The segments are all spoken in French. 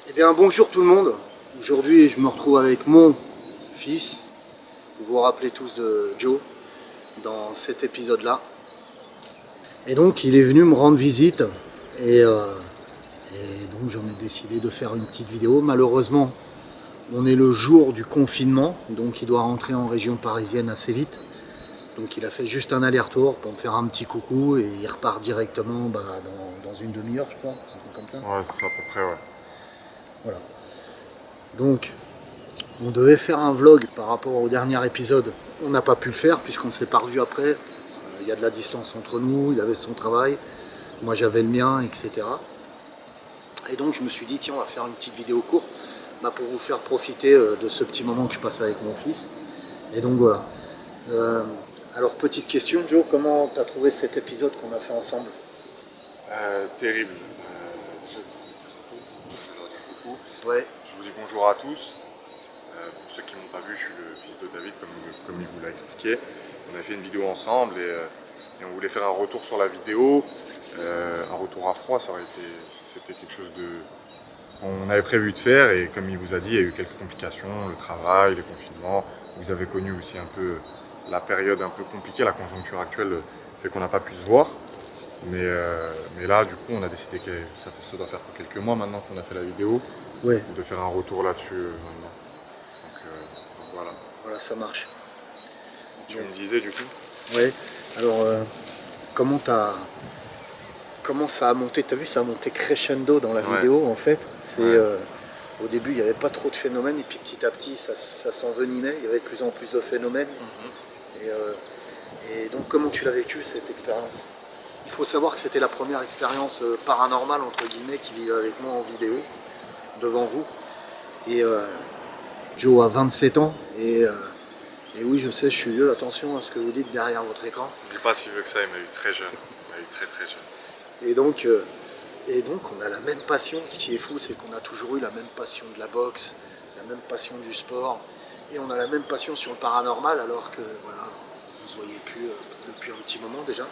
Eh bien bonjour tout le monde, aujourd'hui je me retrouve avec mon fils, vous vous rappelez tous de Joe dans cet épisode là. Et donc il est venu me rendre visite et donc j'en ai décidé de faire une petite vidéo. Malheureusement on est le jour du confinement, donc il doit rentrer en région parisienne assez vite. Donc il a fait juste un aller-retour pour me faire un petit coucou et il repart directement dans une demi-heure je crois, un truc comme ça. Ouais, c'est ça à peu près, ouais. Voilà. Donc, on devait faire un vlog par rapport au dernier épisode. On n'a pas pu le faire puisqu'on ne s'est pas revu après. Il y a de la distance entre nous, il avait son travail, moi j'avais le mien, etc. Et donc je me suis dit, tiens, on va faire une petite vidéo courte pour vous faire profiter de ce petit moment que je passe avec mon fils. Et donc voilà. Alors, petite question, Joe, comment tu as trouvé cet épisode qu'on a fait ensemble? Terrible. Déjà, je leur dis coucou. Ouais. Je vous dis bonjour à tous. Pour ceux qui ne m'ont pas vu, je suis le fils de David, comme il vous l'a expliqué. On a fait une vidéo ensemble et on voulait faire un retour sur la vidéo. Un retour à froid, c'était quelque chose qu'on avait prévu de faire, et comme il vous a dit, il y a eu quelques complications, le travail, les confinements. Vous avez connu aussi un peu la période un peu compliquée, la conjoncture actuelle fait qu'on n'a pas pu se voir. Mais là, du coup, on a décidé que ça doit faire que quelques mois maintenant qu'on a fait la vidéo, Ouais. de faire un retour là-dessus maintenant. Donc voilà. Voilà, ça marche. Tu me disais du coup? Ouais. Alors, comment ça a monté? T'as vu, ça a monté crescendo dans la vidéo en fait. C'est au début il n'y avait pas trop de phénomènes et puis petit à petit ça s'envenimait. Il y avait de plus en plus de phénomènes. Et donc comment tu l'as vécu cette expérience? Il faut savoir que c'était la première expérience paranormale entre guillemets qui vivait avec moi en vidéo devant vous. Et Joe a 27 ans et oui, je sais, je suis vieux, attention à ce que vous dites derrière votre écran. N'oublie pas si vieux que ça, il m'a eu très jeune. Il m'a eu très très jeune. Et donc on a la même passion. Ce qui est fou, c'est qu'on a toujours eu la même passion de la boxe, la même passion du sport, et on a la même passion sur le paranormal, alors que voilà, on ne se voyait plus depuis un petit moment déjà.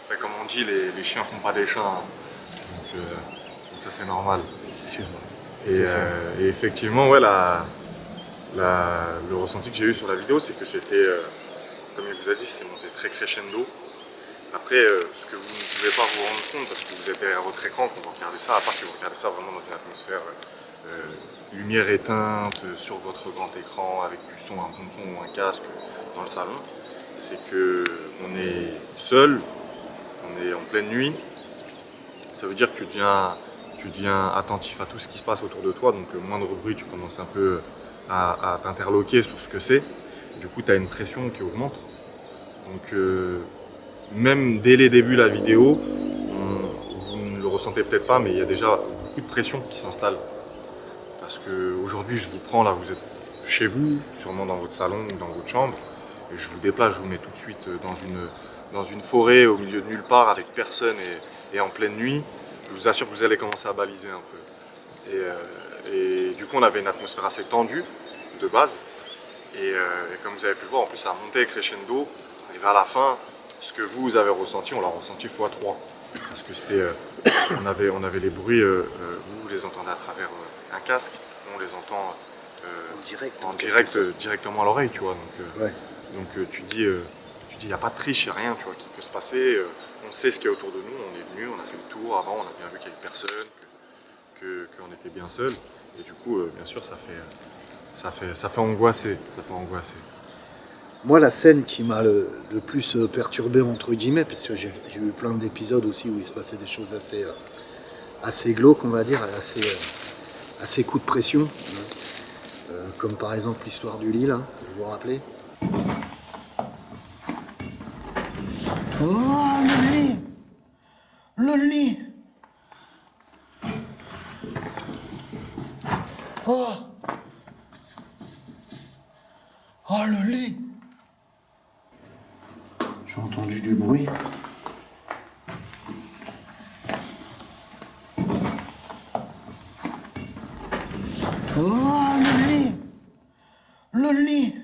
Après, comme on dit, les chiens font pas des chats, hein. Donc ça c'est normal. C'est sûr. Et effectivement, ouais, le ressenti que j'ai eu sur la vidéo, c'est que c'était, comme il vous a dit, c'est monté très crescendo. Après, ce que vous ne pouvez pas vous rendre compte, parce que vous êtes derrière votre écran quand vous regardez ça, à part si vous regardez ça vraiment dans une atmosphère lumière éteinte, sur votre grand écran, avec du son, un bon son ou un casque dans le salon, c'est que on est seul, on est en pleine nuit. Ça veut dire que tu deviens attentif à tout ce qui se passe autour de toi, donc le moindre bruit, tu commences un peu à t'interloquer sur ce que c'est. Du coup, tu as une pression qui augmente. Donc, même dès les débuts de la vidéo, vous ne le ressentez peut-être pas, mais il y a déjà beaucoup de pression qui s'installe. Parce qu'aujourd'hui, je vous prends là, vous êtes chez vous, sûrement dans votre salon ou dans votre chambre, et je vous déplace, je vous mets tout de suite dans une forêt au milieu de nulle part avec personne et en pleine nuit. Je vous assure que vous allez commencer à baliser un peu. Et du coup, on avait une atmosphère assez tendue de base. Et comme vous avez pu le voir, en plus, ça a monté crescendo. Et vers la fin, ce que vous avez ressenti, on l'a ressenti x3. Parce que c'était, on avait les bruits, vous les entendez à travers un casque, on les entend en direct directement à l'oreille, tu vois. Donc tu dis, il n'y a pas de triche, il n'y a rien, tu vois, qui peut se passer. On sait ce qu'il y a autour de nous, on est venu, on a fait le tour avant, on a bien vu qu'il n'y avait personne, qu'on était bien seul. Et du coup, bien sûr, ça fait angoisser. Moi, la scène qui m'a le plus perturbé entre guillemets, parce que j'ai eu plein d'épisodes aussi où il se passait des choses assez glauques, on va dire, assez coup de pression, comme par exemple l'histoire du lit là, vous vous rappelez? Oh, le lit! Le lit! Oh! Oh, le lit! J'ai entendu du bruit. Oh, le lit! Le lit!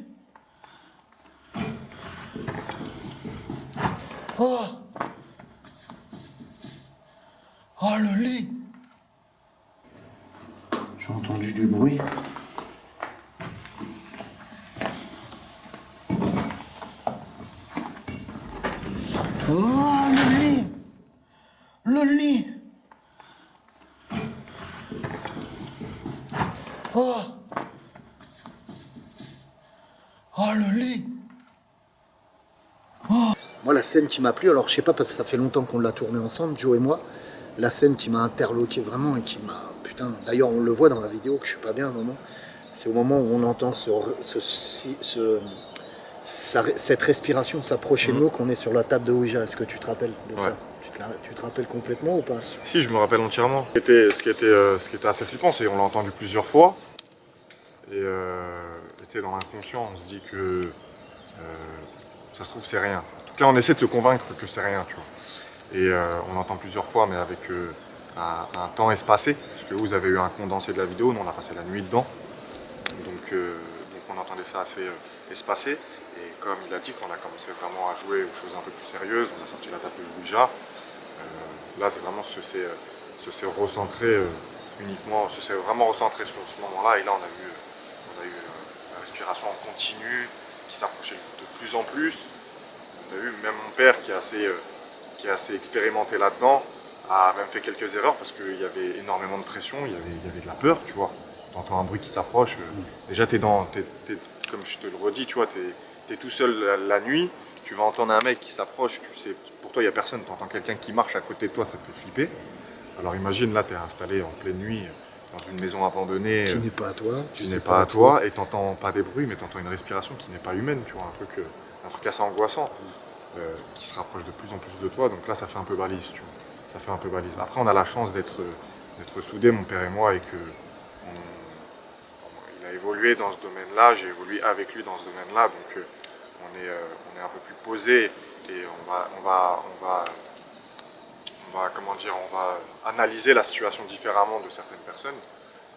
Oh! Oh, le lit! J'ai entendu du bruit. Oh, le lit! Le lit! Oh! Oh, le lit! Oh! Moi, la scène qui m'a plu, alors je sais pas parce que ça fait longtemps qu'on l'a tourné ensemble, Joe et moi, la scène qui m'a interloqué vraiment et qui m'a... Putain, d'ailleurs on le voit dans la vidéo que je suis pas bien à un moment, c'est au moment où on entend cette respiration s'approcher de nous, qu'on est sur la table de Ouija. Est-ce que tu te rappelles de ça? Tu te rappelles complètement ou pas? Si, je me rappelle entièrement. Ce qui était assez flippant, c'est qu'on l'a entendu plusieurs fois. Et tu sais, dans l'inconscient, on se dit que ça se trouve, c'est rien. En tout cas, on essaie de se convaincre que c'est rien, tu vois. Et on l'entend plusieurs fois, mais avec un temps espacé. Parce que vous avez eu un condensé de la vidéo, nous on a passé la nuit dedans. Donc on entendait ça assez espacé. Et comme il a dit, qu'on a commencé vraiment à jouer aux choses un peu plus sérieuses, on a sorti la table de Ouija. Là, c'est vraiment se s'est recentré uniquement, se s'est vraiment recentré sur ce moment-là. Et là, on a eu la respiration en continu qui s'approchait de plus en plus. On a eu même mon père qui est assez expérimenté là-dedans, a même fait quelques erreurs parce qu'il y avait énormément de pression, il y avait de la peur, tu vois. Tu entends un bruit qui s'approche, déjà comme je te le redis, tu vois, t'es tout seul la nuit, tu vas entendre un mec qui s'approche, tu sais, pour toi il n'y a personne, tu entends quelqu'un qui marche à côté de toi, ça te fait flipper. Alors imagine, là tu es installé en pleine nuit dans une maison abandonnée, qui n'est pas à toi, qui n'est pas à toi, et tu n'entends pas des bruits, mais tu entends une respiration qui n'est pas humaine, tu vois, un truc assez angoissant. Qui se rapproche de plus en plus de toi, donc là ça fait un peu balise, tu vois. Ça fait un peu balise. Après on a la chance d'être soudés, mon père et moi, et que il a évolué dans ce domaine-là, j'ai évolué avec lui dans ce domaine-là, donc on est un peu plus posé et on va analyser la situation différemment de certaines personnes,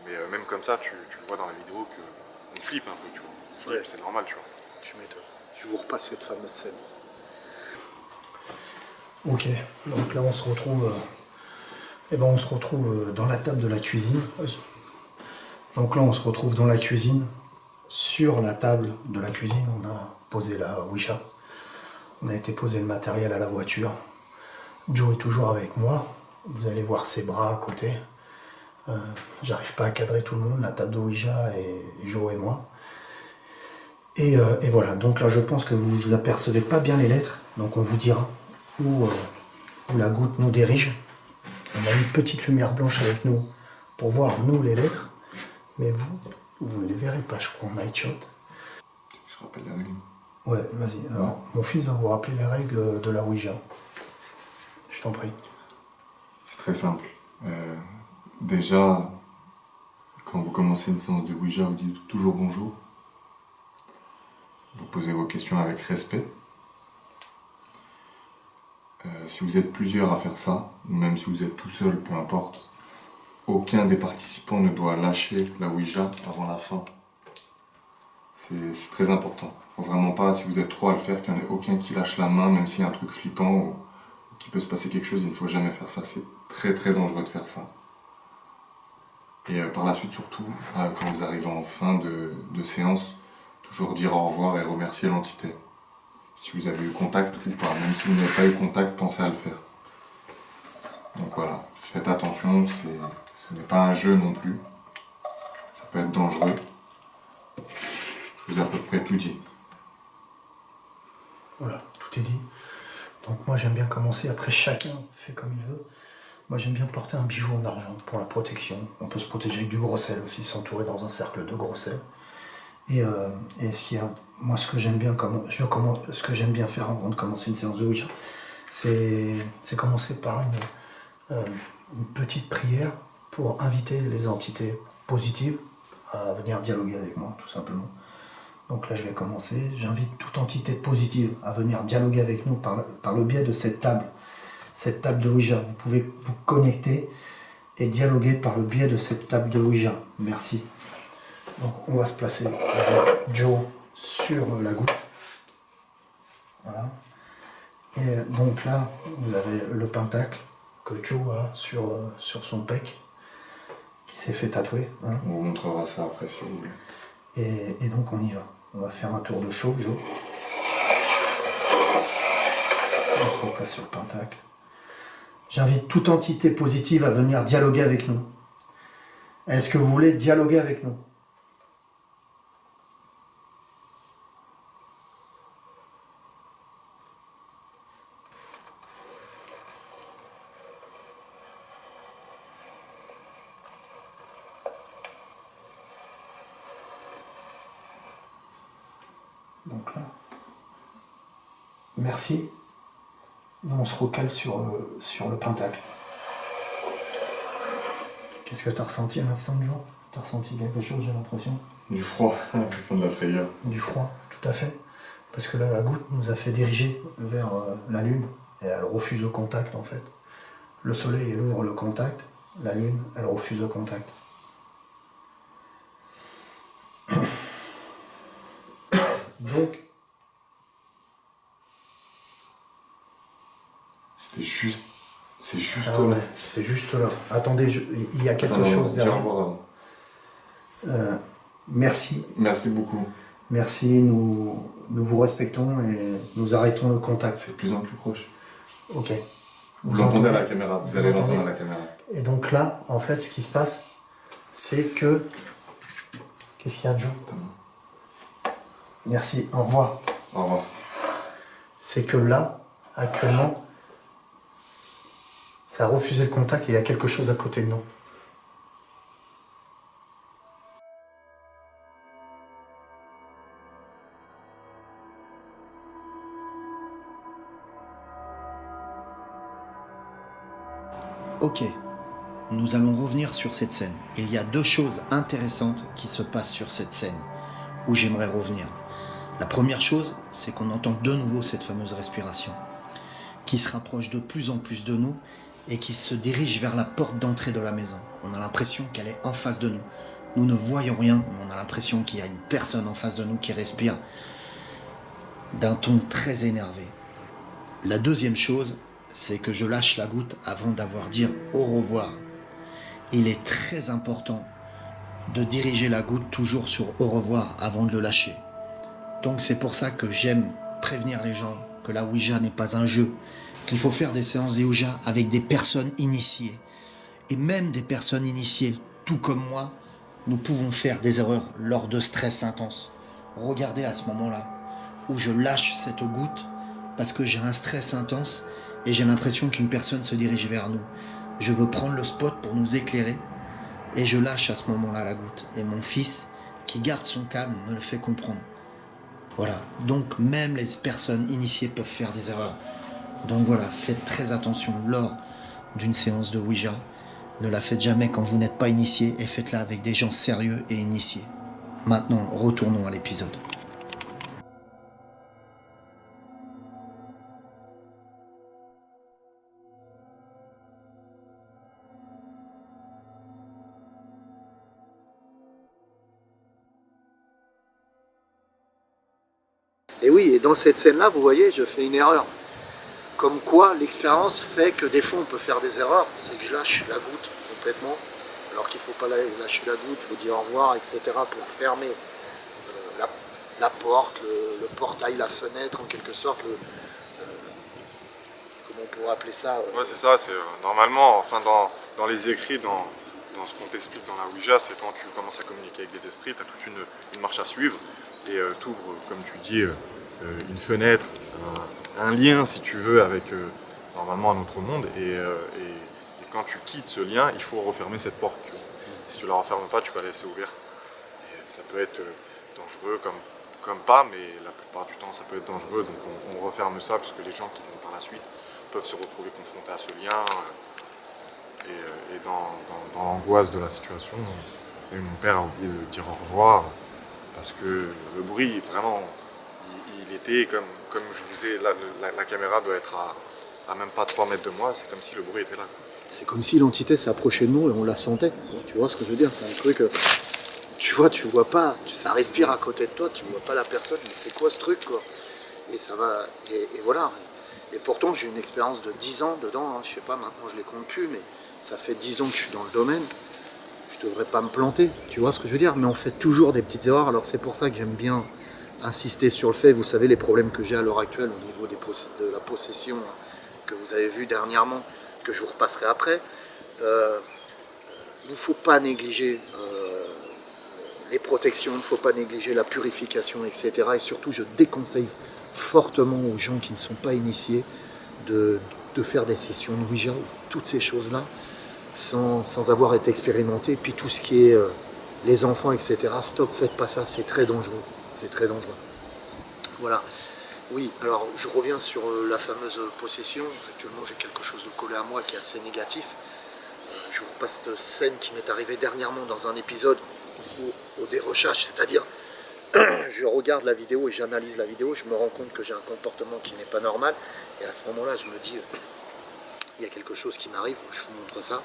mais même comme ça, tu le vois dans la vidéo qu'on flippe un peu, tu vois. On flippe, c'est normal, tu vois. Tu m'étonnes. Je vous repasse cette fameuse scène. Ok, donc là on se retrouve, dans la table de la cuisine. Donc là on se retrouve dans la cuisine. Sur la table de la cuisine, on a posé la Ouija. On a été poser le matériel à la voiture. Joe est toujours avec moi. Vous allez voir ses bras à côté. J'arrive pas à cadrer tout le monde, la table de Ouija et Joe et moi. Et voilà, donc là je pense que vous apercevez pas bien les lettres, donc on vous dira où la goutte nous dirige. On a une petite lumière blanche avec nous pour voir nous les lettres, mais vous ne les verrez pas, je crois, en night shot. Je rappelle la règle. Ouais, vas-y. Alors, mon fils va vous rappeler les règles de la Ouija. Je t'en prie. C'est très simple. Déjà, quand vous commencez une séance de Ouija, vous dites toujours bonjour. Vous posez vos questions avec respect. Si vous êtes plusieurs à faire ça, ou même si vous êtes tout seul, peu importe, aucun des participants ne doit lâcher la Ouija avant la fin. C'est très important. Il ne faut vraiment pas, si vous êtes trois à le faire, qu'il n'y en ait aucun qui lâche la main, même s'il y a un truc flippant ou qu'il peut se passer quelque chose, il ne faut jamais faire ça. C'est très très dangereux de faire ça. Et par la suite, surtout, quand vous arrivez en fin de séance, toujours dire au revoir et remercier l'entité. Si vous avez eu contact ou pas, même si vous n'avez pas eu contact, pensez à le faire. Donc voilà, faites attention, ce n'est pas un jeu non plus. Ça peut être dangereux. Je vous ai à peu près tout dit. Voilà, tout est dit. Donc moi j'aime bien commencer, après chacun fait comme il veut. Moi j'aime bien porter un bijou en argent pour la protection. On peut se protéger avec du gros sel aussi, s'entourer dans un cercle de gros sel. Et moi ce que j'aime bien faire avant de commencer une séance de Ouija, c'est commencer par une petite prière pour inviter les entités positives à venir dialoguer avec moi, tout simplement. Donc là je vais commencer, j'invite toute entité positive à venir dialoguer avec nous par le biais de cette table de Ouija. Vous pouvez vous connecter et dialoguer par le biais de cette table de Ouija. Merci. Donc on va se placer avec Joe sur la goutte. Voilà. Et donc là, vous avez le pentacle que Joe a sur son pec, qui s'est fait tatouer. Hein. On vous montrera ça après si vous voulez. Et donc on y va. On va faire un tour de chauffe, Joe. On se replace sur le pentacle. J'invite toute entité positive à venir dialoguer avec nous. Est-ce que vous voulez dialoguer avec nous? Donc là, merci. Nous, on se recale sur le pentacle. Qu'est-ce que tu as ressenti à l'instant de jour? Tu as ressenti quelque chose, j'ai l'impression? Du froid, au fond de la frayeur. Du froid, tout à fait. Parce que là, la goutte nous a fait diriger vers la Lune. Et elle refuse le contact, en fait. Le Soleil, elle ouvre le contact. La Lune, elle refuse le contact. Donc, C'est juste ah ouais, c'est juste là. Attendez, il y a quelque chose Dis au derrière. revoir avant. Merci. Merci beaucoup. Merci, nous vous respectons et nous arrêtons le contact. C'est de plus en plus proche. Ok. Vous l'entendez à la caméra, vous allez entendez l'entendre à la caméra. Et donc là, en fait, ce qui se passe, c'est que... Qu'est-ce qu'il y a, Joe? Merci, au revoir. Au revoir. C'est que là, actuellement, ça a refusé le contact et il y a quelque chose à côté de nous. Ok, nous allons revenir sur cette scène. Il y a deux choses intéressantes qui se passent sur cette scène, où j'aimerais revenir. La première chose, c'est qu'on entend de nouveau cette fameuse respiration, qui se rapproche de plus en plus de nous, et qui se dirige vers la porte d'entrée de la maison. On a l'impression qu'elle est en face de nous. Nous ne voyons rien, mais on a l'impression qu'il y a une personne en face de nous qui respire d'un ton très énervé. La deuxième chose, c'est que je lâche la goutte avant d'avoir dit au revoir. Il est très important de diriger la goutte toujours sur au revoir avant de le lâcher. Donc c'est pour ça que j'aime prévenir les gens que la Ouija n'est pas un jeu, qu'il faut faire des séances de Ouija avec des personnes initiées. Et même des personnes initiées, tout comme moi, nous pouvons faire des erreurs lors de stress intense. Regardez à ce moment-là, où je lâche cette goutte parce que j'ai un stress intense et j'ai l'impression qu'une personne se dirige vers nous. Je veux prendre le spot pour nous éclairer et je lâche à ce moment-là la goutte. Et mon fils, qui garde son calme, me le fait comprendre. Voilà, donc même les personnes initiées peuvent faire des erreurs. Donc voilà, faites très attention lors d'une séance de Ouija. Ne la faites jamais quand vous n'êtes pas initié et faites-la avec des gens sérieux et initiés. Maintenant, retournons à l'épisode. Et oui, et dans cette scène-là, vous voyez, je fais une erreur. Comme quoi, l'expérience fait que des fois, on peut faire des erreurs. C'est que je lâche la goutte complètement, alors qu'il ne faut pas lâcher la goutte, il faut dire au revoir, etc. pour fermer la porte, le portail, la fenêtre, en quelque sorte. Comment on pourrait appeler ça Ouais, c'est ça. C'est normalement, enfin, dans les écrits, dans ce qu'on t'explique dans la Ouija, c'est quand tu commences à communiquer avec des esprits, tu as toute une marche à suivre et tu ouvres, comme tu dis, une fenêtre, un lien, si tu veux, avec normalement un autre monde. Et quand tu quittes ce lien, il faut refermer cette porte. Si tu la refermes pas, tu peux la laisser ouverte. Et ça peut être dangereux comme pas, mais la plupart du temps, ça peut être dangereux. Donc on referme ça parce que les gens qui vont par la suite peuvent se retrouver confrontés à ce lien. Et dans l'angoisse de la situation, mon père a oublié de dire au revoir parce que le bruit, vraiment, il était comme je vous ai, la caméra doit être à même pas 3 mètres de moi, c'est comme si le bruit était là. C'est comme si l'entité s'approchait de nous et on la sentait. Tu vois ce que je veux dire? C'est un truc, tu vois pas, ça respire à côté de toi, tu vois pas la personne, mais c'est quoi ce truc, quoi? Et ça va, et voilà. Et pourtant, j'ai une expérience de 10 ans dedans, hein, je sais pas, maintenant je les compte plus, mais ça fait 10 ans que je suis dans le domaine. je devrais pas me planter, tu vois ce que je veux dire? Mais on fait toujours des petites erreurs, alors c'est pour ça que j'aime bien insister sur le fait, vous savez les problèmes que j'ai à l'heure actuelle au niveau de la possession que vous avez vu dernièrement, que je vous repasserai après. Il ne faut pas négliger les protections, il ne faut pas négliger la purification, etc. Et surtout, je déconseille fortement aux gens qui ne sont pas initiés de faire des sessions de Ouija ou toutes ces choses-là sans avoir été expérimenté. Puis tout ce qui est les enfants, etc. Stop, faites pas ça, c'est très dangereux. C'est très dangereux. Voilà. Oui, alors je reviens sur la fameuse possession. Actuellement, j'ai quelque chose de collé à moi qui est assez négatif. Je vous repasse cette scène qui m'est arrivée dernièrement dans un épisode au dérochage, c'est-à-dire je regarde la vidéo et j'analyse la vidéo, je me rends compte que j'ai un comportement qui n'est pas normal, et à ce moment-là, je me dis, il y a quelque chose qui m'arrive, je vous montre ça.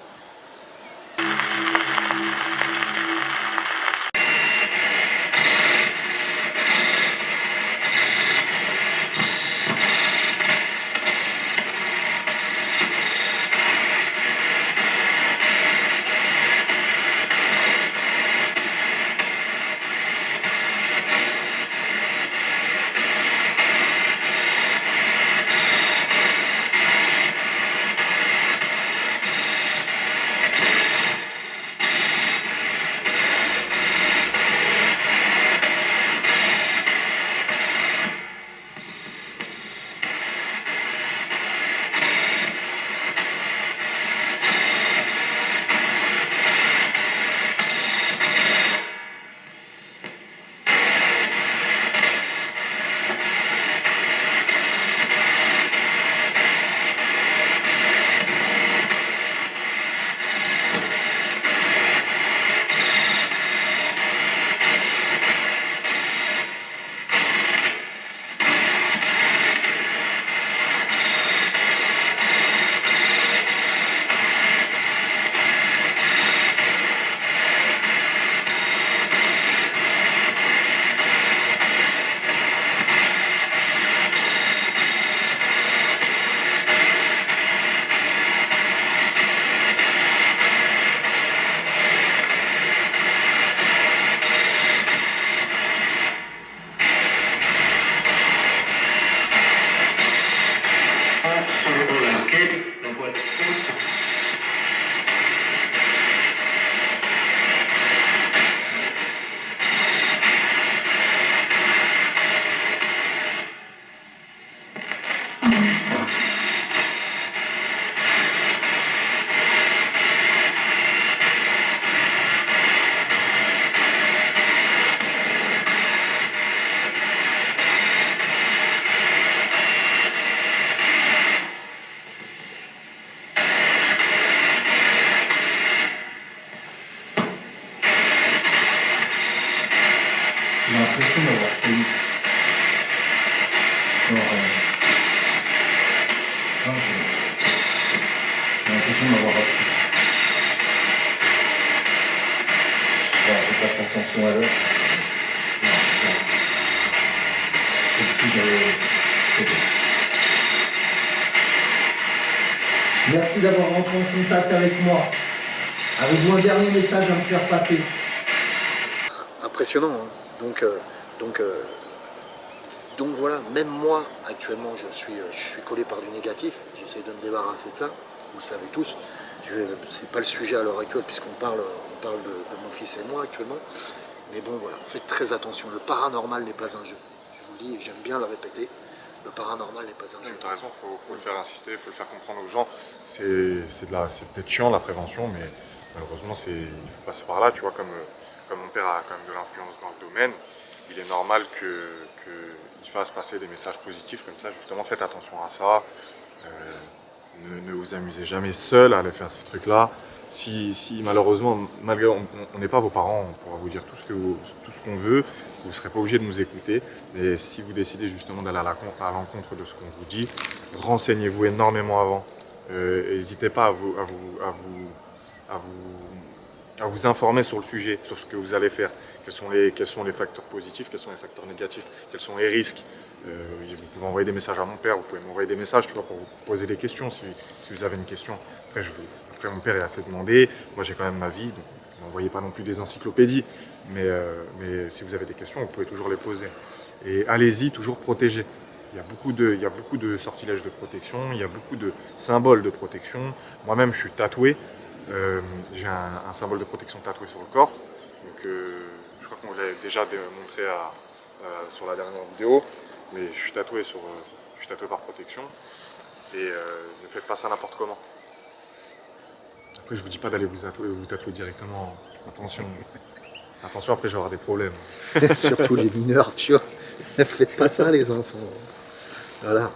J'ai l'impression d'avoir failli. Non, rien. Non, j'ai l'impression de m'avoir assoupli. Je sais pas, j'ai pas fait attention à l'heure. C'est bizarre. Comme si j'avais. Je sais pas. Merci d'avoir rentré en contact avec moi. Avez-vous un dernier message à me faire passer? Impressionnant, hein. Donc voilà, même moi actuellement je suis collé par du négatif, j'essaie de me débarrasser de ça, vous le savez tous, c'est pas le sujet à l'heure actuelle puisqu'on parle de mon fils et moi actuellement, mais bon voilà, faites très attention, le paranormal n'est pas un jeu, je vous le dis et j'aime bien le répéter, le paranormal n'est pas un jeu. Tu as raison, faut le faire insister, il faut le faire comprendre aux gens, c'est peut-être chiant la prévention, mais malheureusement il faut passer par là, tu vois, comme mon père a quand même de l'influence dans le domaine, il est normal qu'il fasse passer des messages positifs comme ça, justement faites attention à ça, ne vous amusez jamais seul à aller faire ces trucs-là. Si malheureusement, malgré on n'est pas vos parents, on pourra vous dire tout ce qu'on veut, vous ne serez pas obligé de nous écouter, mais si vous décidez justement d'aller à l'encontre de ce qu'on vous dit, renseignez-vous énormément avant, n'hésitez pas à vous informer sur le sujet, sur ce que vous allez faire, quels sont les facteurs positifs, quels sont les facteurs négatifs, quels sont les risques. Vous pouvez envoyer des messages à mon père, vous pouvez m'envoyer des messages, tu vois, pour vous poser des questions si vous avez une question. Après, Après, mon père est assez demandé. Moi, j'ai quand même ma vie. Donc, n'envoyez pas non plus des encyclopédies. Mais si vous avez des questions, vous pouvez toujours les poser. Et allez-y, toujours protégé. Il y a beaucoup de sortilèges de protection. Il y a beaucoup de symboles de protection. Moi-même, je suis tatoué. J'ai un symbole de protection tatoué sur le corps. Donc, je crois qu'on l'a déjà montré sur la dernière vidéo. Mais je suis tatoué par protection. Et ne faites pas ça n'importe comment. Après, je vous dis pas d'aller vous tatouer directement. Attention. Attention, après, je vais avoir des problèmes. Surtout les mineurs, tu vois. Faites pas ça, les enfants. Voilà.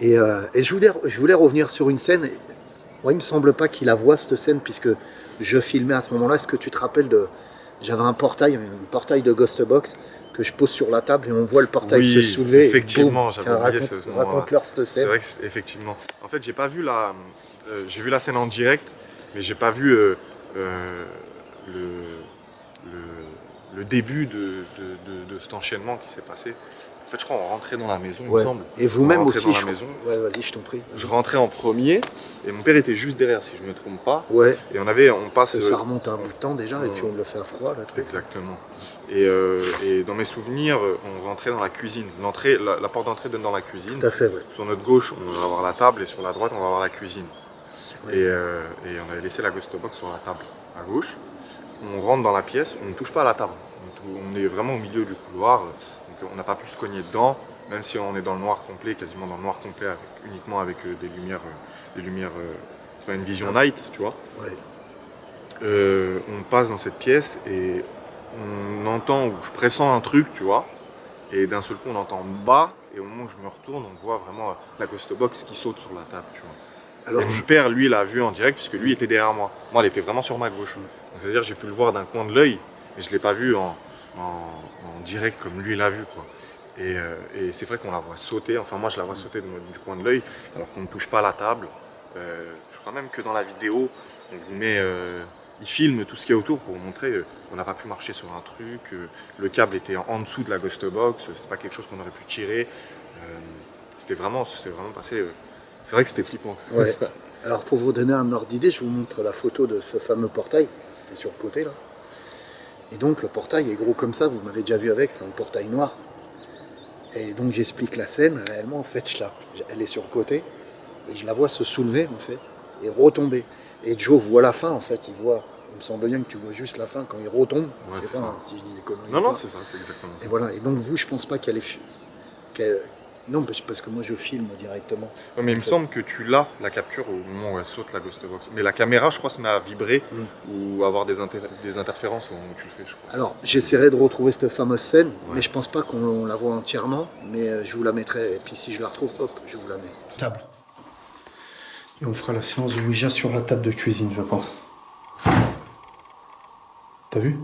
Et je voulais revenir sur une scène. Moi, il me semble pas qu'il la voit, cette scène, puisque je filmais à ce moment-là. Est-ce que tu te rappelles j'avais un portail de Ghostbox que je pose sur la table et on voit le portail se soulever. Effectivement, j'avais oublié ce moment-là. Raconte-leur cette scène. C'est vrai qu'effectivement. En fait, j'ai vu la scène en direct, mais j'ai pas vu le début de cet enchaînement qui s'est passé. En fait, je crois qu'on rentrait dans la maison, il me semble. Et vous-même aussi. Dans la maison. Ouais, vas-y, je t'en prie. Je rentrais en premier et mon père était juste derrière, si je ne me trompe pas. Ouais. Et on passe. Ça remonte un bout de temps déjà, et puis on le fait à froid, là. Exactement. Et dans mes souvenirs, on rentrait dans la cuisine. La porte d'entrée donne dans la cuisine. Tout à fait, ouais. Sur notre gauche, on va avoir la table et sur la droite, on va avoir la cuisine. Ouais. Et on avait laissé la Ghostbox sur la table à gauche. On rentre dans la pièce, on ne touche pas à la table. On est vraiment au milieu du couloir. Donc on n'a pas pu se cogner dedans, même si on est dans le noir complet, quasiment dans le noir complet, uniquement avec des lumières, enfin une vision night, tu vois. Ouais. On passe dans cette pièce et on entend, ou je pressens un truc, tu vois, et d'un seul coup on entend bas, et au moment où je me retourne, on voit vraiment la Ghostbox qui saute sur la table, tu vois. Alors, et mon père, lui, l'a vu en direct, puisque lui était derrière moi. Moi, elle était vraiment sur ma gauche. Donc, c'est-à-dire j'ai pu le voir d'un coin de l'œil, mais je ne l'ai pas vu en direct comme lui l'a vu, quoi. Et c'est vrai qu'on la voit sauter, enfin moi je la vois sauter du coin de l'œil, alors qu'on ne touche pas à la table. Je crois même que dans la vidéo, on vous met, il filme tout ce qu'il y a autour pour vous montrer qu'on n'a pas pu marcher sur un truc, le câble était en dessous de la Ghostbox, c'est pas quelque chose qu'on aurait pu tirer. C'est vraiment passé, c'est vrai que c'était flippant. Ouais. Alors pour vous donner un ordre d'idée, je vous montre la photo de ce fameux portail qui est sur le côté là. Et donc le portail est gros comme ça, vous m'avez déjà vu avec, c'est un portail noir. Et donc j'explique la scène, réellement en fait, elle est sur le côté, et je la vois se soulever en fait, et retomber. Et Joe voit la fin en fait, il me semble bien que tu vois juste la fin quand il retombe. Ouais, je sais pas si je dis des conneries. Non, c'est ça, c'est exactement ça. Et voilà, et donc vous, je pense pas qu'elle est... Non, parce que moi je filme directement. Ouais, mais il me semble que tu l'as, la capture, au moment où elle saute la Ghostbox. Mais la caméra, je crois, se met à vibrer ou avoir des interférences au moment où tu le fais, je crois. Alors, j'essaierai de retrouver cette fameuse scène, mais je pense pas qu'on la voit entièrement, mais je vous la mettrai, et puis si je la retrouve, hop, je vous la mets. Table. Et on fera la séance de Ouija sur la table de cuisine, je pense. T'as vu ?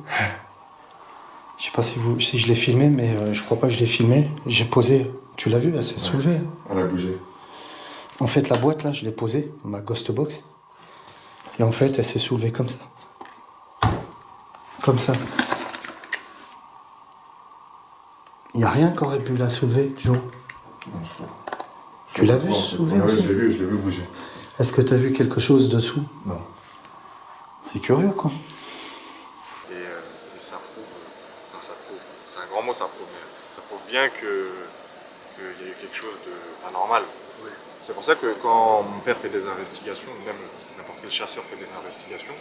Je sais pas si je l'ai filmé, mais je crois pas que je l'ai filmé. J'ai posé... Tu l'as vu, elle s'est soulevée. Elle a bougé. En fait, la boîte, là, je l'ai posée, ma Ghostbox. Et en fait, elle s'est soulevée comme ça. Comme ça. Il n'y a rien qui aurait pu la soulever, Joe. Tu l'as vu se soulever aussi ? Je l'ai vu bouger. Est-ce que tu as vu quelque chose dessous ? Non. C'est curieux, quoi. Et ça prouve, c'est un grand mot, ça prouve bien qu'il y a eu quelque chose d'anormal. Ouais. C'est pour ça que quand mon père fait des investigations, même n'importe quel chasseur fait des investigations,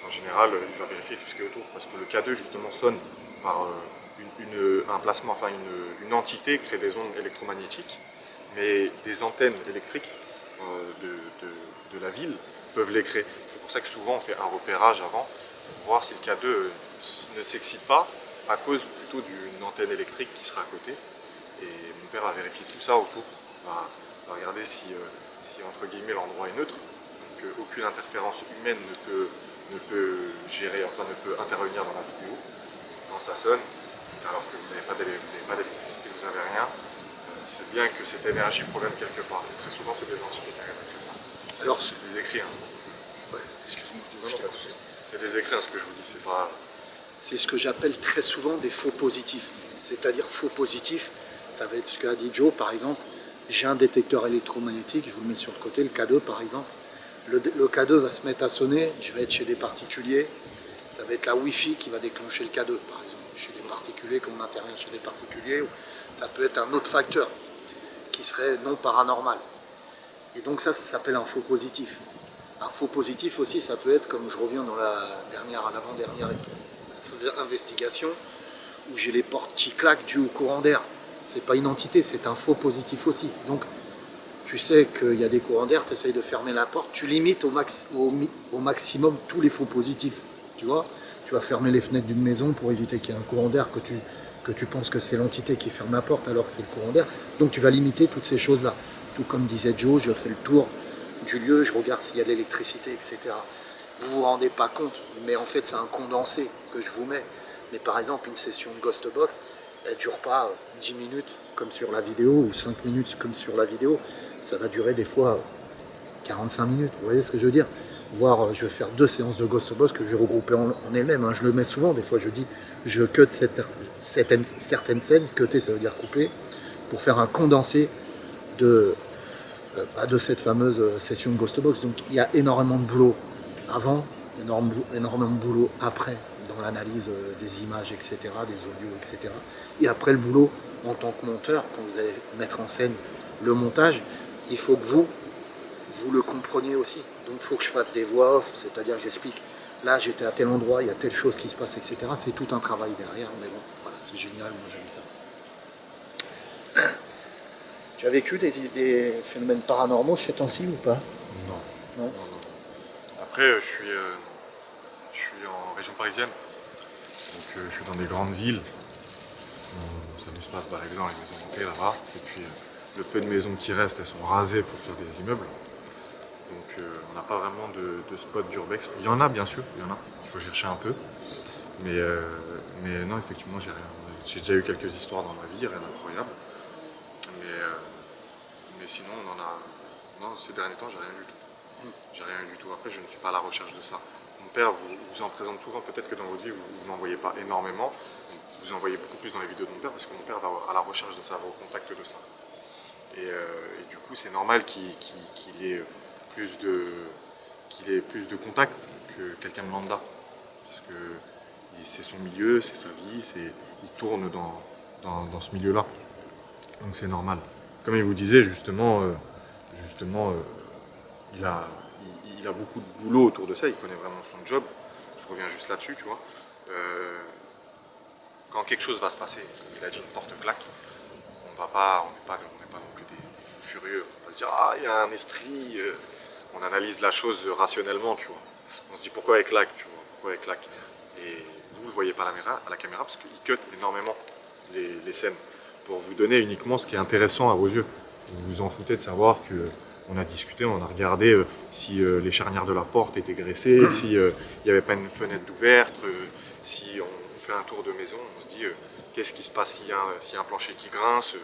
en général, il va vérifier tout ce qui est autour. Parce que le K2, justement, sonne par un placement, enfin une entité crée des ondes électromagnétiques, mais des antennes électriques de la ville peuvent les créer. C'est pour ça que souvent on fait un repérage avant pour voir si le K2 ne s'excite pas à cause plutôt d'une antenne électrique qui sera à côté. Et mon père va vérifier tout ça autour, va regarder si entre guillemets l'endroit est neutre, donc aucune interférence humaine ne peut gérer, enfin ne peut intervenir dans la vidéo quand ça sonne, alors que vous n'avez pas d'électricité, vous n'avez rien. C'est bien que cette énergie provienne quelque part. Et très souvent, c'est des entités qui arrivent à créer ça. Alors, c'est des écrits. Hein. Ouais, excuse-moi, c'est des écrits, hein, ce que je vous dis, c'est pas... C'est ce que j'appelle très souvent des faux positifs. C'est-à-dire faux positifs, ça va être ce qu'a dit Joe, par exemple. J'ai un détecteur électromagnétique, je vous le mets sur le côté, le K2 par exemple. le K2 va se mettre à sonner, je vais être chez des particuliers, ça va être la Wi-Fi qui va déclencher le K2 par exemple, chez des particuliers, quand on intervient chez des particuliers, ou ça peut être un autre facteur qui serait non paranormal. Et donc ça s'appelle un faux positif. Un faux positif aussi, ça peut être, comme je reviens dans l'avant-dernière investigation, où j'ai les portes qui claquent dues au courant d'air. C'est pas une entité, c'est un faux positif aussi. Donc tu sais qu'il y a des courants d'air, tu essayes de fermer la porte, tu limites au maximum tous les faux positifs. Tu vois, tu vas fermer les fenêtres d'une maison pour éviter qu'il y ait un courant d'air, que tu penses que c'est l'entité qui ferme la porte alors que c'est le courant d'air. Donc tu vas limiter toutes ces choses-là. Tout comme disait Joe, je fais le tour du lieu, je regarde s'il y a de l'électricité, etc. Vous vous rendez pas compte, mais en fait c'est un condensé que je vous mets. Mais par exemple, une session de Ghost Box, elle ne dure pas 10 minutes comme sur la vidéo ou 5 minutes comme sur la vidéo. Ça va durer des fois 45 minutes. Vous voyez ce que je veux dire? Voire, je vais faire 2 séances de Ghost Box que je vais regrouper en elles-mêmes. Hein. Je le mets souvent, des fois je dis, je cut certaines scènes, cutter ça veut dire couper, pour faire un condensé de cette fameuse session de Ghost Box. Donc il y a énormément de boulot avant, énormément de boulot après, dans l'analyse des images, etc., des audios, etc. Et après le boulot en tant que monteur, quand vous allez mettre en scène le montage, il faut que vous le compreniez aussi. Donc il faut que je fasse des voix off, c'est-à-dire que j'explique, là j'étais à tel endroit, il y a telle chose qui se passe, etc. C'est tout un travail derrière, mais bon, voilà, c'est génial, moi j'aime ça. Tu as vécu des phénomènes paranormaux ces temps-ci ou pas? Non. Non. Après, je suis en région parisienne, donc je suis dans des grandes villes. On s'amuse pas à se balader dans les maisons hantées là-bas. Et puis le peu de maisons qui restent, elles sont rasées pour faire des immeubles. Donc on n'a pas vraiment de spot d'urbex. Il y en a bien sûr, il y en a. Il faut chercher un peu. Mais non, effectivement, j'ai déjà eu quelques histoires dans ma vie, rien d'incroyable. Mais sinon, non, ces derniers temps, j'ai rien du tout. J'ai rien du tout. Après, je ne suis pas à la recherche de ça. Mon père vous en présente souvent, peut-être que dans votre vie, vous n'en voyez pas énormément. Vous en voyez beaucoup plus dans les vidéos de mon père, parce que mon père va à la recherche de ça, va au contact de ça. Et du coup, c'est normal qu'il ait plus de contact que quelqu'un de lambda. Parce que c'est son milieu, c'est sa vie, il tourne dans ce milieu-là. Donc c'est normal. Comme il vous disait, justement, il a beaucoup de boulot autour de ça, il connaît vraiment son job. Je reviens juste là-dessus, tu vois. Quand quelque chose va se passer, comme il a dit, une porte claque, on n'est pas non plus des fous furieux. On va se dire, ah, il y a un esprit. On analyse la chose rationnellement, tu vois. On se dit, pourquoi elle claque, tu vois, pourquoi elle claque. Et vous ne le voyez pas à la caméra parce qu'il cut énormément les scènes pour vous donner uniquement ce qui est intéressant à vos yeux. Vous vous en foutez de savoir qu'on a discuté, on a regardé si les charnières de la porte étaient graissées, s'il n'y avait pas une fenêtre ouverte, si on fait un tour de maison, on se dit qu'est-ce qui se passe s'il y a un plancher qui grince,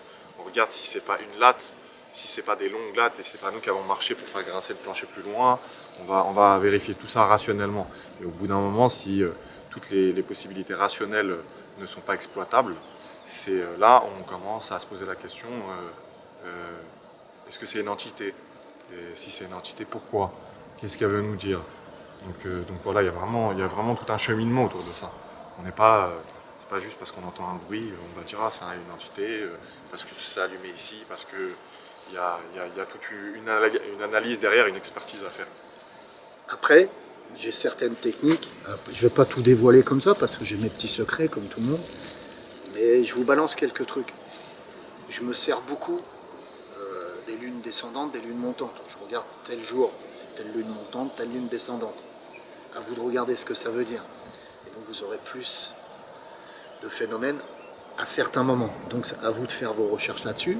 on regarde si c'est pas une latte, si c'est pas des longues lattes et c'est pas nous qui avons marché pour faire grincer le plancher plus loin, on va vérifier tout ça rationnellement. Et au bout d'un moment, si toutes les possibilités rationnelles ne sont pas exploitables, c'est là on commence à se poser la question est-ce que c'est une entité? Et si c'est une entité, pourquoi? Qu'est-ce qu'elle veut nous dire? Donc voilà, il y a vraiment tout un cheminement autour de ça. On n'est pas, c'est pas juste parce qu'on entend un bruit, on va dire ah c'est une entité, parce que c'est allumé ici, parce que il y a toute une analyse derrière, une expertise à faire. Après, j'ai certaines techniques, je ne vais pas tout dévoiler comme ça parce que j'ai mes petits secrets comme tout le monde, mais je vous balance quelques trucs. Je me sers beaucoup des lunes descendantes, des lunes montantes. Je regarde tel jour, c'est telle lune montante, telle lune descendante. À vous de regarder ce que ça veut dire. Et donc vous aurez plus de phénomènes à certains moments. Donc à vous de faire vos recherches là-dessus.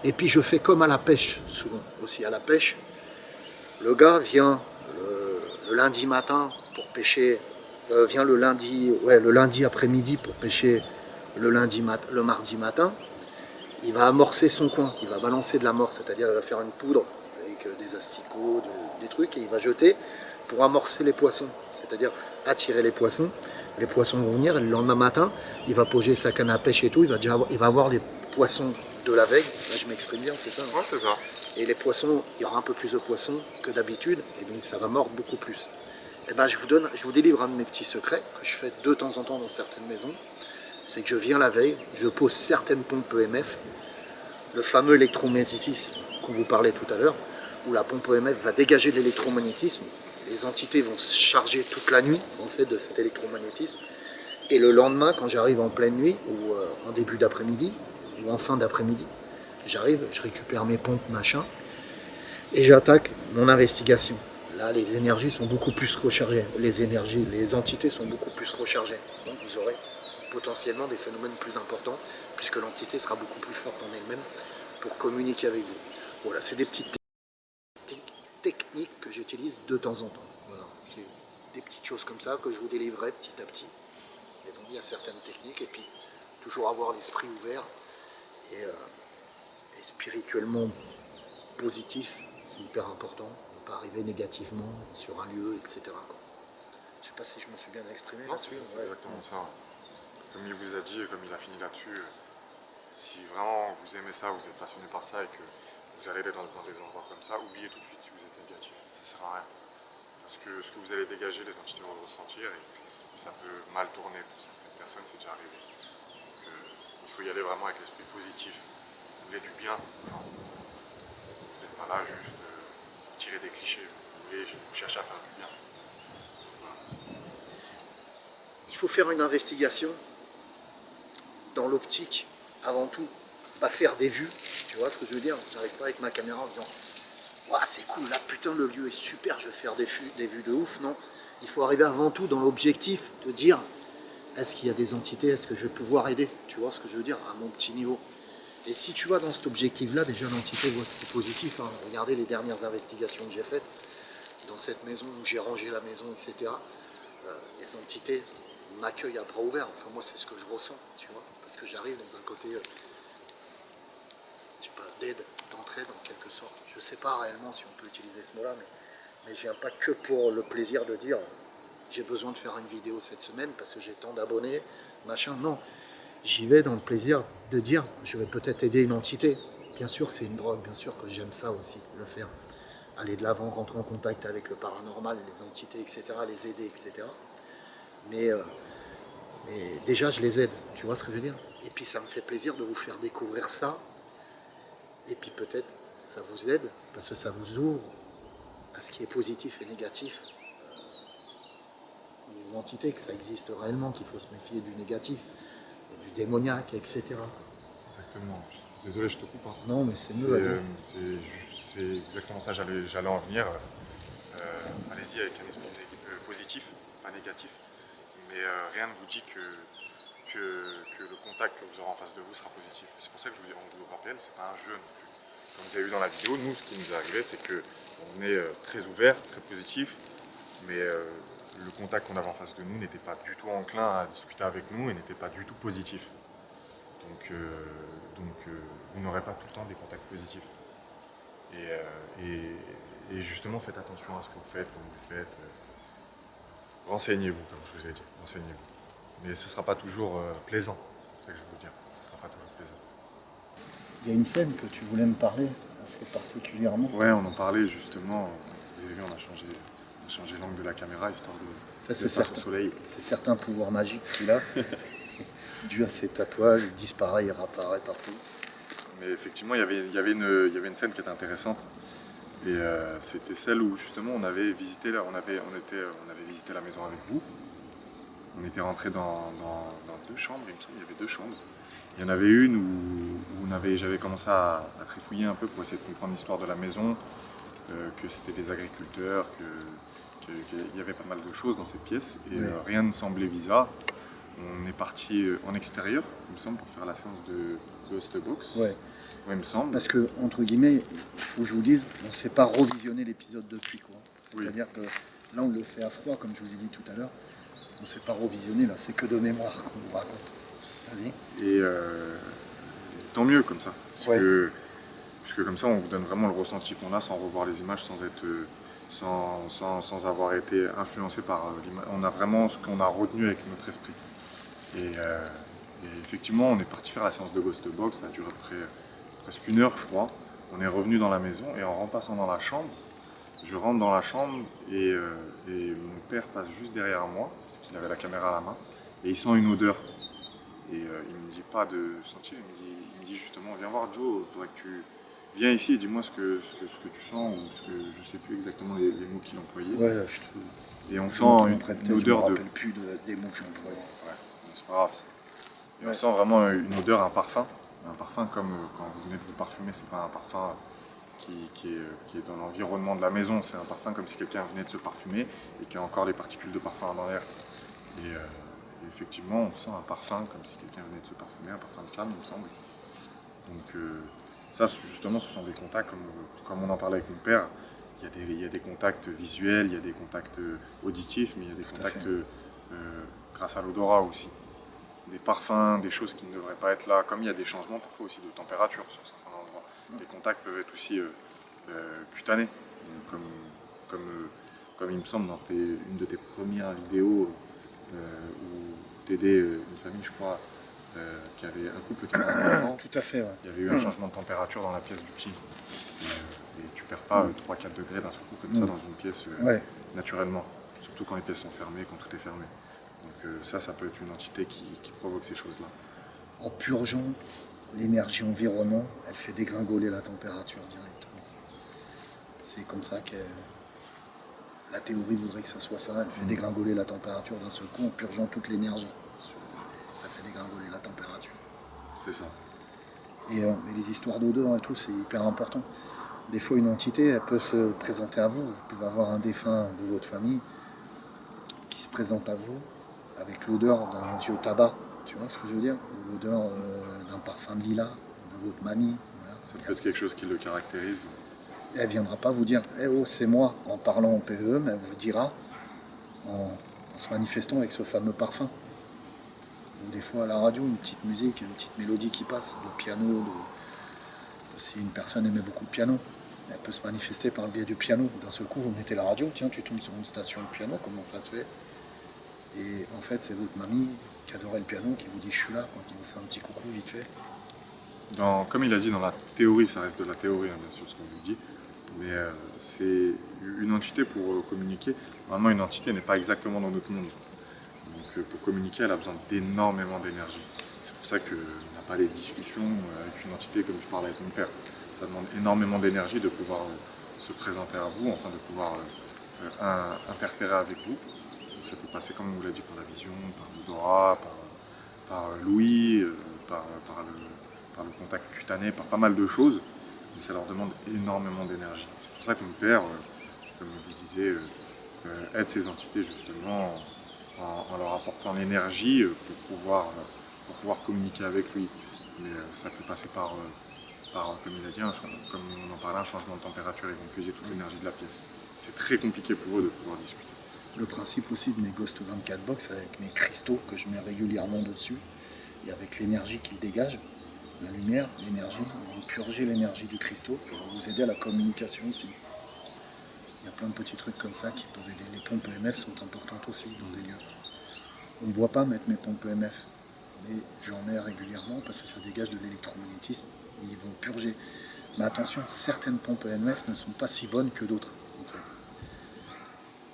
Et puis je fais comme à la pêche, souvent aussi à la pêche. Le gars vient le lundi matin pour pêcher, vient le lundi après-midi pour pêcher le mardi matin. Il va amorcer son coin, il va balancer de l'amorce, c'est-à-dire il va faire une poudre avec des asticots, des trucs, et il va jeter pour amorcer les poissons, c'est-à-dire attirer les poissons vont venir, et le lendemain matin, il va poser sa canne à pêche et tout, il va avoir les poissons de la veille, là je m'exprime bien, c'est ça? Ouais, c'est ça. Et les poissons, il y aura un peu plus de poissons que d'habitude, et donc ça va mordre beaucoup plus. Et ben je vous délivre un de mes petits secrets, que je fais de temps en temps dans certaines maisons, c'est que je viens la veille, je pose certaines pompes EMF, le fameux électromagnétisme qu'on vous parlait tout à l'heure, où la pompe EMF va dégager de l'électromagnétisme, les entités vont se charger toute la nuit en fait de cet électromagnétisme, et le lendemain, quand j'arrive en pleine nuit, ou en début d'après-midi, ou en fin d'après-midi, j'arrive, je récupère mes pompes, machin, et j'attaque mon investigation. Là, les énergies sont beaucoup plus rechargées. Les entités sont beaucoup plus rechargées. Donc vous aurez potentiellement des phénomènes plus importants, puisque l'entité sera beaucoup plus forte en elle-même pour communiquer avec vous. Voilà, c'est des petites techniques que j'utilise de temps en temps. Voilà, c'est des petites choses comme ça que je vous délivrerai petit à petit. Et donc il y a certaines techniques, et puis toujours avoir l'esprit ouvert et spirituellement positif, c'est hyper important, ne pas arriver négativement sur un lieu, etc. quoi. Je sais pas si je me suis bien exprimé là-dessus. C'est exactement ça. Comme il vous a dit, comme il a fini là-dessus, si vraiment vous aimez ça, vous êtes passionné par ça et que vous allez dans des endroits comme ça, oubliez tout de suite si vous êtes négatif, ça sert à rien. Parce que ce que vous allez dégager, les entités vont le ressentir et ça peut mal tourner pour certaines personnes, c'est déjà arrivé. Donc il faut y aller vraiment avec l'esprit positif. Vous voulez du bien, genre, vous n'êtes pas là juste tirer des clichés, vous cherchez à faire du bien. Voilà. Il faut faire une investigation dans l'optique, avant tout, pas faire des vues, tu vois ce que je veux dire? J'arrive pas avec ma caméra en disant ouah, c'est cool, là putain le lieu est super, je vais faire des vues de ouf, non. Il faut arriver avant tout dans l'objectif de dire est-ce qu'il y a des entités, est-ce que je vais pouvoir aider, tu vois ce que je veux dire, à mon petit niveau. Et si tu vas dans cet objectif-là, déjà l'entité voit que c'est positif, hein. Regardez les dernières investigations que j'ai faites, dans cette maison où j'ai rangé la maison, etc. Les entités m'accueillent à bras ouverts, enfin moi c'est ce que je ressens, tu vois, parce que j'arrive dans un côté, je sais pas, d'aide, d'entraide en quelque sorte. Je sais pas réellement si on peut utiliser ce mot-là, mais je viens pas que pour le plaisir de dire j'ai besoin de faire une vidéo cette semaine parce que j'ai tant d'abonnés, machin, non. J'y vais dans le plaisir de dire je vais peut-être aider une entité. Bien sûr c'est une drogue, bien sûr que j'aime ça aussi, le faire. Aller de l'avant, rentrer en contact avec le paranormal, les entités, etc., les aider, etc. Mais déjà je les aide, tu vois ce que je veux dire? Et puis ça me fait plaisir de vous faire découvrir ça. Et puis peut-être ça vous aide, parce que ça vous ouvre à ce qui est positif et négatif au niveau entité, que ça existe réellement, qu'il faut se méfier du négatif, du démoniaque, etc. Exactement. Désolé, je te coupe. Hein. Non, mais c'est mieux, vas-y. C'est exactement ça, j'allais en venir. Allez-y avec un esprit positif, pas négatif. Mais rien ne vous dit que le contact que vous aurez en face de vous sera positif. C'est pour ça que on vous rappelle, c'est pas un jeu non plus. Comme vous avez vu dans la vidéo, nous, ce qui nous est arrivé, c'est qu'on est très ouvert, très positif, mais le contact qu'on avait en face de nous n'était pas du tout enclin à discuter avec nous et n'était pas du tout positif. Donc vous n'aurez pas tout le temps des contacts positifs. Et justement, faites attention à ce que vous faites, comme vous faites. Renseignez-vous, comme je vous ai dit, renseignez-vous. Mais ce ne sera pas toujours plaisant, c'est ça que je veux vous dire. Ce ne sera pas toujours plaisant. Il y a une scène que tu voulais me parler assez particulièrement. Ouais, on en parlait justement. Vous avez vu, on a changé l'angle de la caméra histoire de passer au soleil. C'est certains pouvoirs magiques qu'il a. Dû à ses tatouages, il disparaît, il réapparaît partout. Mais effectivement, il y avait une scène qui était intéressante. Et c'était celle où justement on avait visité on avait visité la maison avec vous. On était rentré dans 2 chambres, il me semble, il y avait 2 chambres. Il y en avait une où j'avais commencé à trifouiller un peu pour essayer de comprendre l'histoire de la maison, que c'était des agriculteurs, qu'il y avait pas mal de choses dans cette pièce et rien ne semblait bizarre. On est parti en extérieur, il me semble, pour faire la séance de Ghost Box. Ouais. Ouais, il me semble. Parce que, entre guillemets, il faut que je vous dise, on ne s'est pas revisionné l'épisode depuis, quoi. C'est-à-dire que là, on le fait à froid, comme je vous ai dit tout à l'heure. On ne s'est pas revisionné, là, c'est que de mémoire qu'on vous raconte. Vas-y. Et tant mieux comme ça. Parce que comme ça, on vous donne vraiment le ressenti qu'on a sans revoir les images, sans avoir été influencé par l'image. On a vraiment ce qu'on a retenu avec notre esprit. Et effectivement, on est parti faire la séance de Ghost Box, ça a duré presque 1 heure, je crois. On est revenu dans la maison et en repassant dans la chambre, je rentre dans la chambre et mon père passe juste derrière moi, parce qu'il avait la caméra à la main, et il sent une odeur. Et il me dit pas de sentir, il me dit justement, viens voir Joe, il faudrait que tu viens ici et dis-moi ce que tu sens, ou ce que je sais plus exactement les mots qu'il employait. Ouais, Et on je sent me une tromperais peut-être, je me odeur de... rappelle plus des mots que j'employais. Ouais, c'est pas grave ça. Et on Ouais. sent vraiment une odeur, un parfum. Un parfum comme quand vous venez de vous parfumer, c'est pas un parfum qui est dans l'environnement de la maison, c'est un parfum comme si quelqu'un venait de se parfumer et qu'il y a encore les particules de parfum dans l'air. Et effectivement, on sent un parfum comme si quelqu'un venait de se parfumer, un parfum de femme, il me semble. Donc ça, justement, ce sont des contacts, comme on en parlait avec mon père. Il y a des contacts visuels, il y a des contacts auditifs, mais il y a des contacts grâce à l'odorat aussi. Des parfums, des choses qui ne devraient pas être là, comme il y a des changements parfois aussi de température sur certains endroits. Les contacts peuvent être aussi cutanés, comme il me semble dans une de tes premières vidéos où tu aidais une famille, je crois, qui avait un couple qui avait un enfant. Tout à fait, ouais. Il y avait eu un changement de température dans la pièce du petit. Et tu perds pas 3-4 degrés d'un seul coup comme ça dans une pièce Ouais. naturellement. Surtout quand les pièces sont fermées, quand tout est fermé. Donc ça peut être une entité qui provoque ces choses-là. En purgeant l'énergie environnante, elle fait dégringoler la température directement. C'est comme ça que la théorie voudrait que ça soit ça. Elle fait dégringoler la température d'un seul coup en purgeant toute l'énergie. Ça fait dégringoler la température. C'est ça. Et les histoires d'odeur et tout, c'est hyper important. Des fois, une entité, elle peut se présenter à vous. Vous pouvez avoir un défunt de votre famille qui se présente à vous avec l'odeur d'un vieux tabac. Tu vois ce que je veux dire? Ou l'odeur d'un parfum de lilas, de votre mamie. Voilà. Ça peut être quelque chose qui le caractérise. Elle viendra pas vous dire eh oh, c'est moi en parlant en PE, mais elle vous le dira en se manifestant avec ce fameux parfum. Ou des fois à la radio, une petite musique, une petite mélodie qui passe, de piano. Si une personne aimait beaucoup le piano, elle peut se manifester par le biais du piano. D'un seul coup, vous mettez la radio, tiens, tu tombes sur une station de piano, comment ça se fait? Et en fait, c'est votre mamie qui adorait le piano, qui vous dit je suis là, quoi, qui vous fait un petit coucou vite fait. Comme il a dit dans la théorie, ça reste de la théorie, hein, bien sûr, ce qu'on vous dit, mais c'est une entité pour communiquer. Normalement, une entité n'est pas exactement dans notre monde. Donc pour communiquer, elle a besoin d'énormément d'énergie. C'est pour ça qu'on n'a pas les discussions avec une entité comme je parlais avec mon père. Ça demande énormément d'énergie de pouvoir se présenter à vous, enfin de pouvoir interférer avec vous. Donc, ça peut passer, comme on vous l'a dit, par la vision, par l'odorat, par l'ouïe, par le contact cutané, par pas mal de choses. Mais ça leur demande énormément d'énergie. C'est pour ça que mon père, comme je vous disais, aide ces entités justement en leur apportant l'énergie pour pouvoir communiquer avec lui. Mais ça peut passer par, comme il a dit, comme on en parlait, un changement de température. Ils vont puiser toute l'énergie de la pièce. C'est très compliqué pour eux de pouvoir discuter. Le principe aussi de mes Ghost 24 Box avec mes cristaux que je mets régulièrement dessus et avec l'énergie qu'ils dégagent, la lumière, l'énergie, ils vont purger l'énergie du cristaux, ça va vous aider à la communication aussi. Il y a plein de petits trucs comme ça qui peuvent aider. Les pompes EMF sont importantes aussi dans des lieux. On ne voit pas mettre mes pompes EMF, mais j'en mets régulièrement parce que ça dégage de l'électromagnétisme et ils vont purger. Mais attention, certaines pompes EMF ne sont pas si bonnes que d'autres, en fait.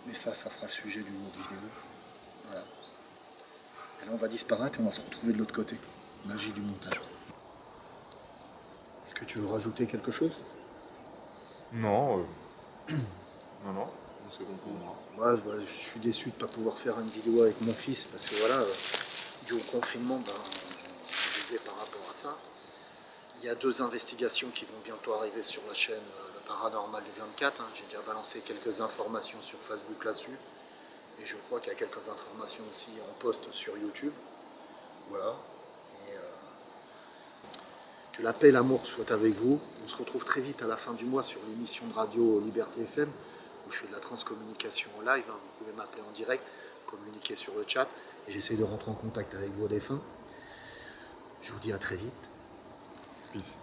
Mais ça fera le sujet d'une autre vidéo. Voilà. Et là, on va disparaître et on va se retrouver de l'autre côté. Magie du montage. Est-ce que tu veux rajouter quelque chose? Non, non, c'est bon pour moi. Moi, je suis déçu de ne pas pouvoir faire une vidéo avec mon fils parce que voilà, dû au confinement, je disais par rapport à ça. Il y a 2 investigations qui vont bientôt arriver sur la chaîne Le Paranormal du 24. J'ai déjà balancé quelques informations sur Facebook là-dessus. Et je crois qu'il y a quelques informations aussi en post sur YouTube. Voilà. Et que la paix et l'amour soient avec vous. On se retrouve très vite à la fin du mois sur l'émission de radio Liberté FM, où je fais de la transcommunication en live. Vous pouvez m'appeler en direct, communiquer sur le chat. Et j'essaie de rentrer en contact avec vos défunts. Je vous dis à très vite. Peace.